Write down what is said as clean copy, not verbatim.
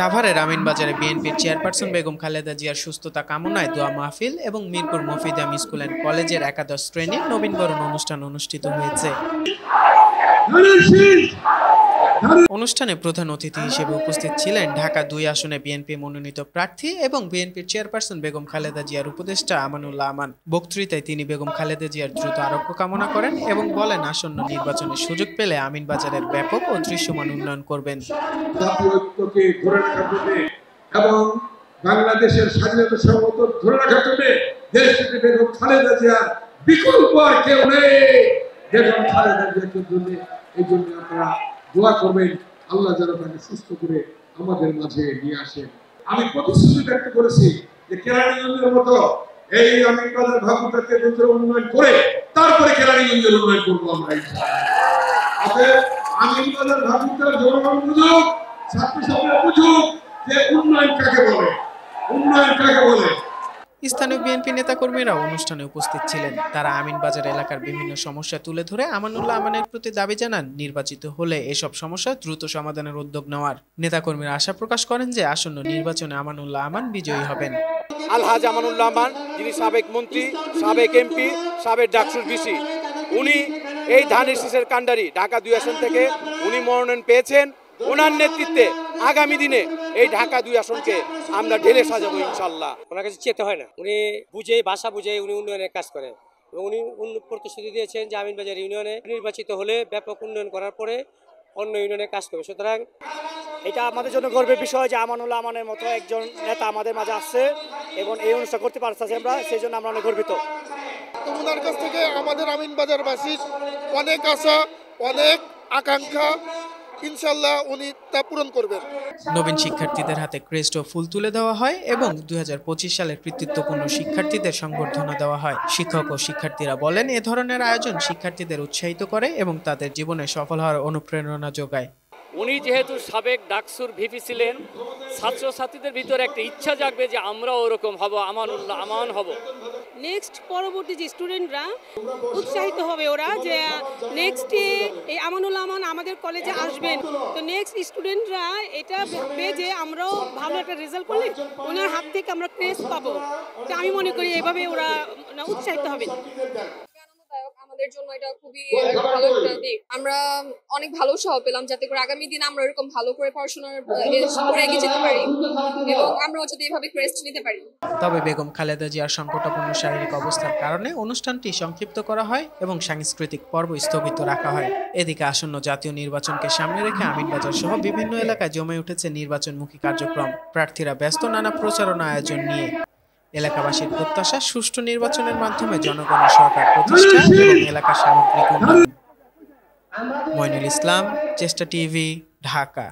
সাভারের আমিনবাজারে বিএনপির চেয়ারপারসন বেগম খালেদা জিয়ার সুস্থতা কামনায় দোয়া মাহফিল এবং মিরপুর মফিদাম স্কুল অ্যান্ড কলেজের একাদশ শ্রেণীর নবীনবরণ অনুষ্ঠান অনুষ্ঠিত হয়েছে। অনুষ্ঠানে প্রধান অতিথি হিসেবে উপস্থিত ছিলেন ঢাকা ২ আসনে বিএনপি মনোনীত প্রার্থী এবং বিএনপির চেয়ারপারসন বেগম খালেদা জিয়ার উপদেষ্টা আমানুল্লাহ আমান। বক্তৃতায় তিনি বেগম খালেদা জিয়ার দ্রুত আরোগ্য কামনা করেন এবং বলেন আসন্ন নির্বাচনের সুযোগ পেলে আমিনবাজারের ব্যাপক ও দৃশ্যমান উন্নয়ন করবেন। এবং বাংলাদেশের স্বাধীনতা সার্বভৌমত্ব ধরে রাখার জন্য দেশটিতে বেগম খালেদা জিয়ার বিকল্প আর কেউ নেই। বেগম খালেদা জিয়াকে জন্য এই জন্য আপনারা দোয়া করবেন, আল্লাহ যেন তাকে সুস্থ করে আমাদের মাঝে নিয়ে আসেন। আমি প্রতিশ্রুতি ব্যক্ত করেছি যে কেরানীগঞ্জের মতো এই আমিনবাজার ভাগুটাকে উন্নয়ন করে তারপরে কেরানীগঞ্জের উন্নয়ন করবো আমরা। অতএব আমিনবাজার ভাগুটার জনগণ বুঝুক, ছাত্রছাত্রীরা বুঝুক যে উন্নয়ন কাকে বলে, উন্নয়ন কাকে বলে। স্থানীয় বিএনপি নেতাকর্মীরা অনুষ্ঠানে উপস্থিত ছিলেন। তারা আমিনবাজার এলাকার বিভিন্ন সমস্যা তুলে ধরে আমানুল্লাহ আমানের প্রতি দাবি জানান নির্বাচিত হলে এসব সমস্যা দ্রুত সমাধানের উদ্যোগ নেওয়ার। নেতাকর্মীরা আশা প্রকাশ করেন যে আসন্ন নির্বাচনে আমানুল্লাহ আমান বিজয়ী হবেন। আলহাজ আমানুল্লাহ আমান, যিনি সাবেক মন্ত্রী, সাবেক এমপি, সাবেক ডাকসুর ভিসি, উনি এই ধানের শীষের কাণ্ডারি ঢাকা ২ আসন থেকে উনি মনোনয়ন পেয়েছেন। ওনার নেতৃত্বে আগামী দিনে এই ঢাকা ২ আসনকে আমরা ঢেলে সাজাবো ইনশাল্লাহ। ওনার কাছে চেতে হয় না, উনি বুঝে ভাষা বুঝে উনি উন্নয়নের কাজ করেন এবং উনি প্রতিশ্রুতি দিয়েছেন যে আমিনবাজার ইউনিয়নে নির্বাচিত হলে ব্যাপক উন্নয়ন করার পরে অন্য ইউনিয়নে কাজ করবে। সুতরাং এটা আমাদের জন্য গর্বের বিষয় যে আমানুল্লাহ আমানের মতো একজন নেতা আমাদের মাঝে আসছে এবং এই অনুষ্ঠান করতে পারতেছি আমরা, সেই জন্য আমরা অনেক গর্বিত। ওনার কাছ থেকে আমাদের আমিনবাজারবাসীর অনেক আশা, অনেক আকাঙ্ক্ষা, ইনশাল্লাহ উনি তা পূরণ করবেন। নবীন শিক্ষার্থীদের হাতে ক্রেস্ট ও ফুল তুলে দেওয়া হয় এবং ২০২৫ সালের কৃতিত্বপূর্ণ শিক্ষার্থীদের সংবর্ধনা দেওয়া হয়। শিক্ষক ও শিক্ষার্থীরা বলেন এ ধরনের আয়োজন শিক্ষার্থীদের উৎসাহিত করে এবং তাদের জীবনে সফল হওয়ার অনুপ্রেরণা যোগায়। উনি যেহেতু সাবেক ডাকসুর ভিপি ছিলেন, ছাত্রছাত্রীদের ভিতরে একটা ইচ্ছা জাগবে যে আমরাও ওরকম হব, আমানুল্লাহ আমান হব। নেক্সট পরবর্তী যে স্টুডেন্টরা উৎসাহিত হবে ওরা যে নেক্সটে এই আমানুল্লাহ আমান আমাদের কলেজে আসবেন, তো নেক্সট স্টুডেন্টরা এটা ভাববে যে আমরাও ভালো একটা রেজাল্ট করলে ওনার হাত থেকে আমরা ক্রেস্ট পাবো। তো আমি মনে করি এভাবে ওরা উৎসাহিত হবে। আমাদের জন্য এটা খুবই ভালো একটা দিক। আমরা অনেক ভালো উৎসাহ পেলাম যাতে করে আগামী দিন আমরা এরকম ভালো করে পড়াশোনার করে এগিয়ে যেতে পারি এবং আমরাও যাতে এভাবে ক্রেস্ট নিতে পারি। তবে বেগম খালেদা জিয়ার সংকটাপন্ন শারীরিক অবস্থার কারণে অনুষ্ঠানটি সংক্ষিপ্ত করা হয় এবং সাংস্কৃতিক পর্ব স্থগিত রাখা হয়। এদিকে আসন্ন জাতীয় নির্বাচনকে সামনে রেখে আমিনবাজার সহ বিভিন্ন এলাকায় জমে উঠেছে নির্বাচনমুখী কার্যক্রম। প্রার্থীরা ব্যস্ত নানা প্রচারণা আয়োজন নিয়ে। এলাকাবাসীর প্রত্যাশা সুষ্ঠু নির্বাচনের মাধ্যমে জনগণের সরকার প্রতিষ্ঠা এবং এলাকার সামগ্রিক উন্নয়ন। মইনুল ইসলাম, চেষ্টা টিভি, ঢাকা।